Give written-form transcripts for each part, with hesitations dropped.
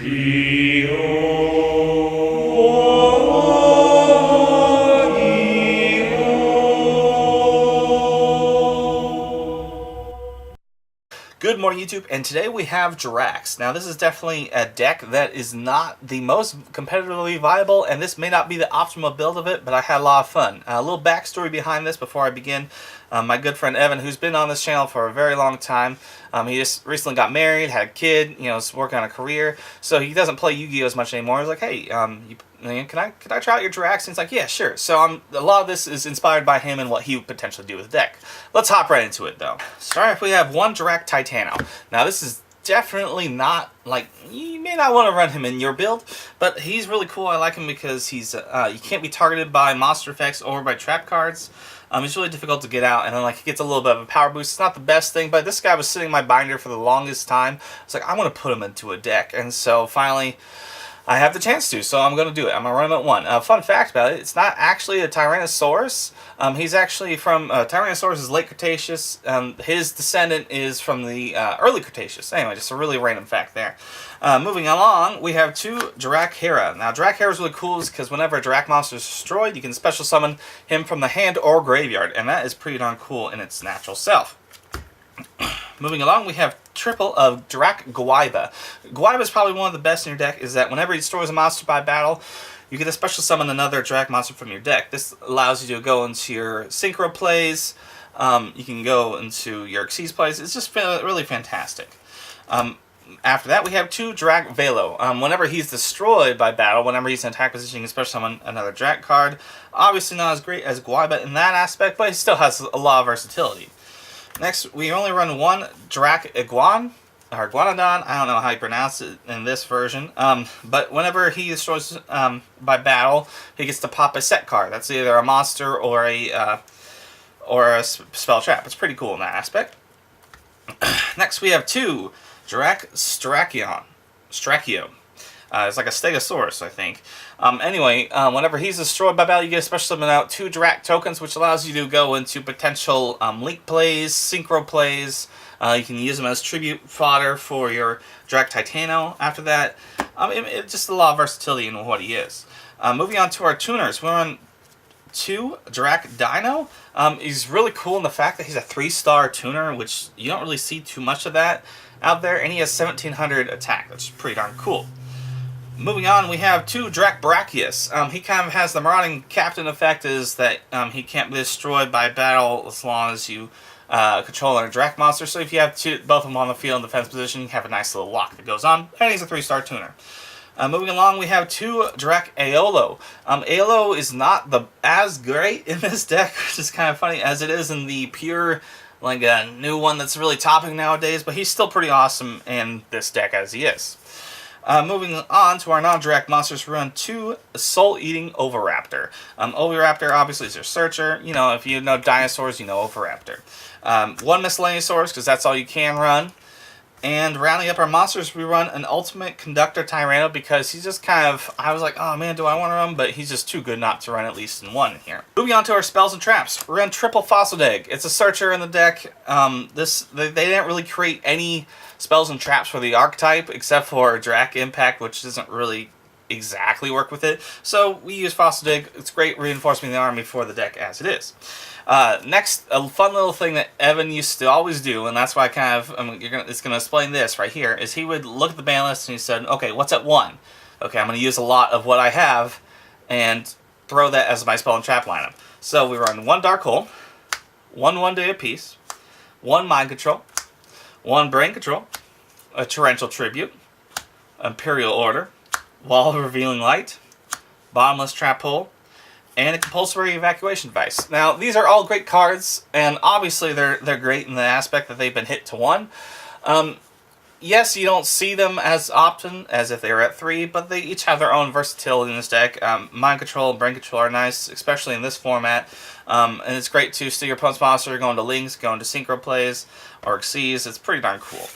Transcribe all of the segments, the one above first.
Good morning, YouTube, and today we have Jurrac. Now, this is definitely a deck that is not the most competitively viable, and this may not be the optimal build of it, but I had a lot of fun. A little backstory behind this before I begin. My good friend Evan, who's been on this channel for a very long time, he just recently got married, had a kid, is working on a career, so he doesn't play Yu-Gi-Oh! As much anymore. He's like, hey, can I try out your Jurrac? And he's like, yeah, sure. So a lot of this is inspired by him and what he would potentially do with the deck. Let's hop right into it, though. Start off, we have one Jurrac Titano. Now, this is definitely not, like, you may not want to run him in your build, but he's really cool. I like him because he's, you can't be targeted by monster effects or by trap cards. It's really difficult to get out, and then like he gets a little bit of a power boost. It's not the best thing, but this guy was sitting in my binder for the longest time. It's like, I want to put him into a deck, and so finally I have the chance to, so I'm going to do it. I'm going to run him at one. Fun fact about it, it's not actually a Tyrannosaurus. He's actually from, Tyrannosaurus is late Cretaceous. His descendant is from the early Cretaceous. Anyway, just a really random fact there. Moving along, we have two Jurrac Hera. Now, Jurrac Hera is really cool because whenever a Jurrac monster is destroyed, you can special summon him from the hand or graveyard, and that is pretty darn cool in its natural self. Moving along, we have triple of Jurrac Gwaiba. Gwaiba is probably one of the best in your deck, is that whenever he destroys a monster by battle, you get to special summon another Jurrac monster from your deck. This allows you to go into your Synchro plays, you can go into your Xyz plays. It's just really fantastic. After that, we have two Jurrac Velo. Whenever he's destroyed by battle, whenever he's in attack position, you can special summon another Jurrac card. Obviously not as great as Gwaiba in that aspect, but he still has a lot of versatility. Next, we only run one Jurrac Iguan, or Iguanodon. I don't know how you pronounce it in this version. But whenever he destroys by battle, he gets to pop a set card. That's either a monster or a spell trap. It's pretty cool in that aspect. Next, we have two Jurrac Strachio. It's like a Stegosaurus, I think. Anyway, whenever he's destroyed by battle, you get a special summon out two Jurrac tokens, which allows you to go into potential link plays, synchro plays. You can use them as tribute fodder for your Jurrac Titano. After that, it's just a lot of versatility in what he is. Moving on to our tuners, we're on two Jurrac Dino. He's really cool in the fact that he's a 3-star tuner, which you don't really see too much of that out there, and he has 1700 attack, which is pretty darn cool. Moving on, we have two Jurrac Brachius. He kind of has the Marauding Captain effect, is that he can't be destroyed by battle as long as you control a Jurrac monster. So if you have both of them on the field in defense position, you have a nice little lock that goes on, and he's a 3-star tuner. Moving along, we have two Jurrac Aolo. Aolo is not as great in this deck, which is kind of funny, as it is in the pure, like a new one that's really topping nowadays, but he's still pretty awesome in this deck as he is. Moving on to our non-Jurrac monsters, we run two Soul-Eating Oviraptor. Oviraptor obviously is your searcher. If you know dinosaurs, you know Oviraptor. One Miscellaneousaurus, because that's all you can run. And rounding up our monsters, we run an Ultimate Conductor Tyranno, because he's just kind of, I was like, oh man, do I want to run? But he's just too good not to run at least in one here. Moving on to our spells and traps, we run triple Fossil Egg. It's a searcher in the deck. They didn't really create any spells and traps for the archetype, except for Jurrac Impact, which doesn't really exactly work with it. So we use Fossil Dig. It's great reinforcement in the army for the deck as it is. Next, a fun little thing that Evan used to always do, and that's why I kind of, it's going to explain this right here, is he would look at the ban list and he said, okay, what's at 1? Okay, I'm going to use a lot of what I have and throw that as my spell and trap lineup. So we run one Dark Hole, one Day of Peace, one Mind Control, one Brain Control, a Torrential Tribute, Imperial Order, Wall of Revealing Light, Bottomless Trap Hole, and a Compulsory Evacuation Device. Now, these are all great cards, and obviously they're great in the aspect that they've been hit to 1. Yes, you don't see them as often as if they were at 3, but they each have their own versatility in this deck. Mind Control and Brain Control are nice, especially in this format. And it's great to steal your opponent's monster, going to links, going to synchro plays, or Xyz. It's pretty darn cool.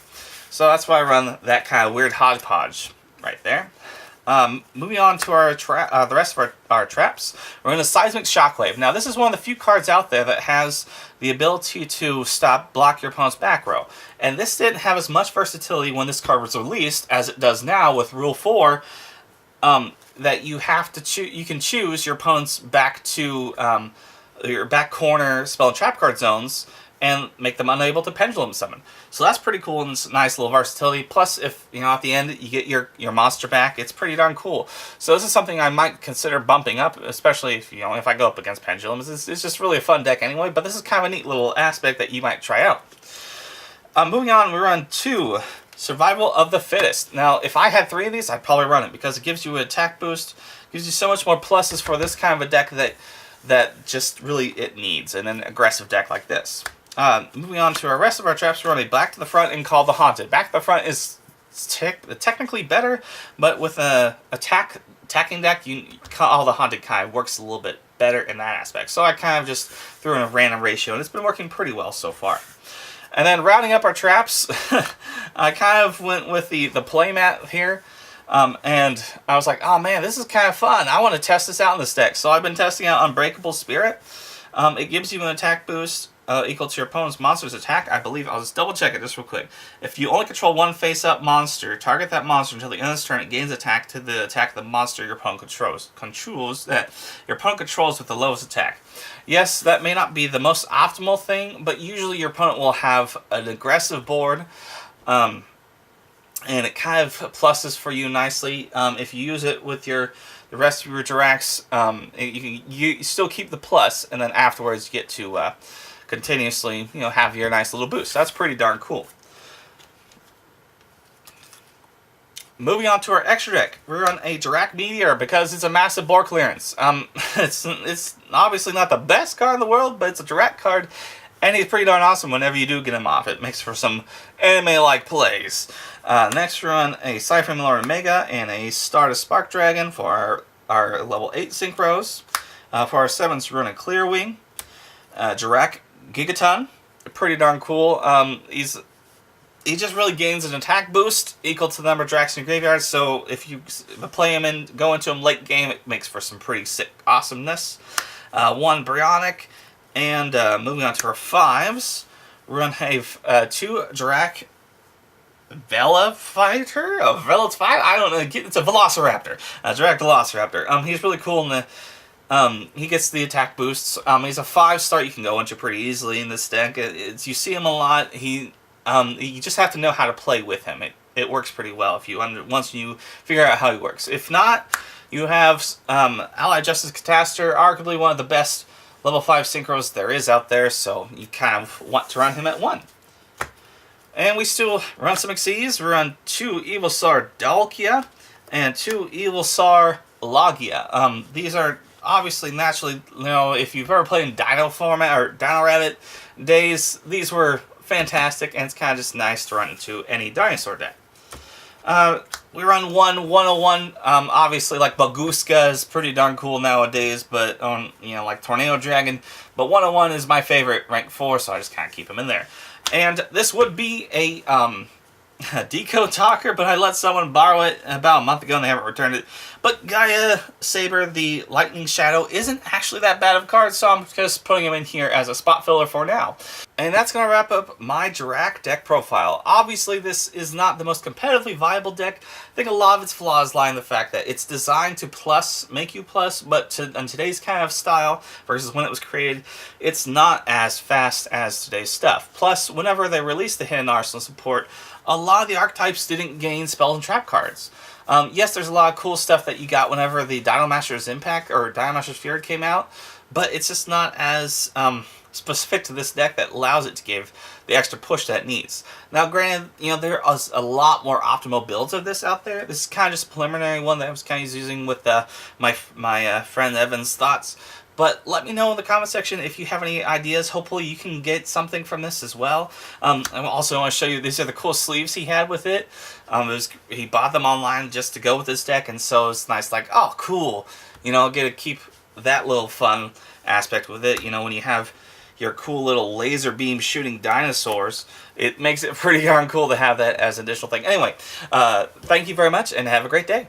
So that's why I run that kind of weird hodgepodge right there. Moving on to our the rest of our traps, we're in a Seismic Shockwave. Now, this is one of the few cards out there that has the ability to block your opponent's back row. And this didn't have as much versatility when this card was released as it does now with Rule 4, that you have to you can choose your opponent's your back corner spell and trap card zones and make them unable to pendulum summon. So that's pretty cool and it's nice little versatility. Plus, if at the end you get your monster back, it's pretty darn cool. So this is something I might consider bumping up, especially if if I go up against pendulums. It's just really a fun deck anyway. But this is kind of a neat little aspect that you might try out. Moving on, we run 2. Survival of the Fittest. Now, if I had 3 of these, I'd probably run it because it gives you an attack boost, gives you so much more pluses for this kind of a deck that just really it needs in an aggressive deck like this. Moving on to our rest of our traps, we're running Back to the Front and Call the Haunted. Back to the Front is technically better, but with a attacking deck, Call the Haunted kind of works a little bit better in that aspect. So I kind of just threw in a random ratio, and it's been working pretty well so far. And then rounding up our traps, I kind of went with the playmat here. And I was like, oh man, this is kind of fun. I want to test this out in this deck. So I've been testing out Unbreakable Spirit. It gives you an attack boost equal to your opponent's monster's attack. I believe, I'll just double check it just real quick. If you only control one face-up monster, target that monster until the end of its turn. It gains attack to the attack of the monster your opponent controls with the lowest attack. Yes, that may not be the most optimal thing, but usually your opponent will have an aggressive board, and it kind of pluses for you nicely. If you use it with the rest of your Jurracs, you still keep the plus, and then afterwards you get to continuously have your nice little boost. That's pretty darn cool. Moving on to our extra deck, we run a Jurrac Meteor because it's a massive board clearance. It's obviously not the best card in the world, but it's a Jurrac card, and he's pretty darn awesome whenever you do get him off. It makes for some anime-like plays. Next, we run a Cypher Miller Omega and a Stardust Spark Dragon for our level 8 synchros. For our 7s, we run a Clear Wing, Jurrac Gigaton, pretty darn cool. He just really gains an attack boost equal to the number of Jurracs in your graveyard, so if you play him and go into him late game, it makes for some pretty sick awesomeness. 1 Bryonic, and moving on to our 5s, we're going to have 2 Jurrac Velofighter? Oh, Velo's 5? I don't know. It's a Velociraptor. Jurrac Velociraptor. He's really cool in the... he gets the attack boosts. He's a 5-star you can go into pretty easily in this deck. You see him a lot. You just have to know how to play with him. It works pretty well if once you figure out how he works. If not, you have Allied Justice Catastor, arguably one of the best level 5 synchros there is out there, so you kind of want to run him at 1. And we still run some Xyz. We run 2 Evilsar Dalkia and 2 Evilsar Logia. These are obviously naturally, if you've ever played in Dino format or Dino Rabbit days, these were fantastic, and it's kind of just nice to run into any dinosaur deck. We run 101. Obviously, like Baguska is pretty darn cool nowadays, but like Tornado Dragon. But 101 is my favorite, rank 4, so I just kind of keep him in there. And this would be a Decode Talker, but I let someone borrow it about a month ago and they haven't returned it. But Gaia Saber, the Lightning Shadow, isn't actually that bad of a card, so I'm just putting him in here as a spot filler for now. And that's going to wrap up my Jurrac deck profile. Obviously, this is not the most competitively viable deck. I think a lot of its flaws lie in the fact that it's designed to make you plus, but in today's kind of style versus when it was created, it's not as fast as today's stuff. Plus, whenever they released the Hidden Arsenal support, a lot of the archetypes didn't gain spell and trap cards. Yes, there's a lot of cool stuff that you got whenever the Dino Masters Impact or Dino Masters Fury came out, but it's just not as specific to this deck that allows it to give the extra push that it needs. Now, granted, there is a lot more optimal builds of this out there. This is kind of just a preliminary one that I was kind of using with my friend Evan's thoughts. But let me know in the comment section if you have any ideas. Hopefully you can get something from this as well. I also want to show you, these are the cool sleeves he had with it. He bought them online just to go with this deck, and so it's nice, like, oh, cool. Get to keep that little fun aspect with it. When you have your cool little laser beam shooting dinosaurs, it makes it pretty darn cool to have that as an additional thing. Anyway, thank you very much, and have a great day.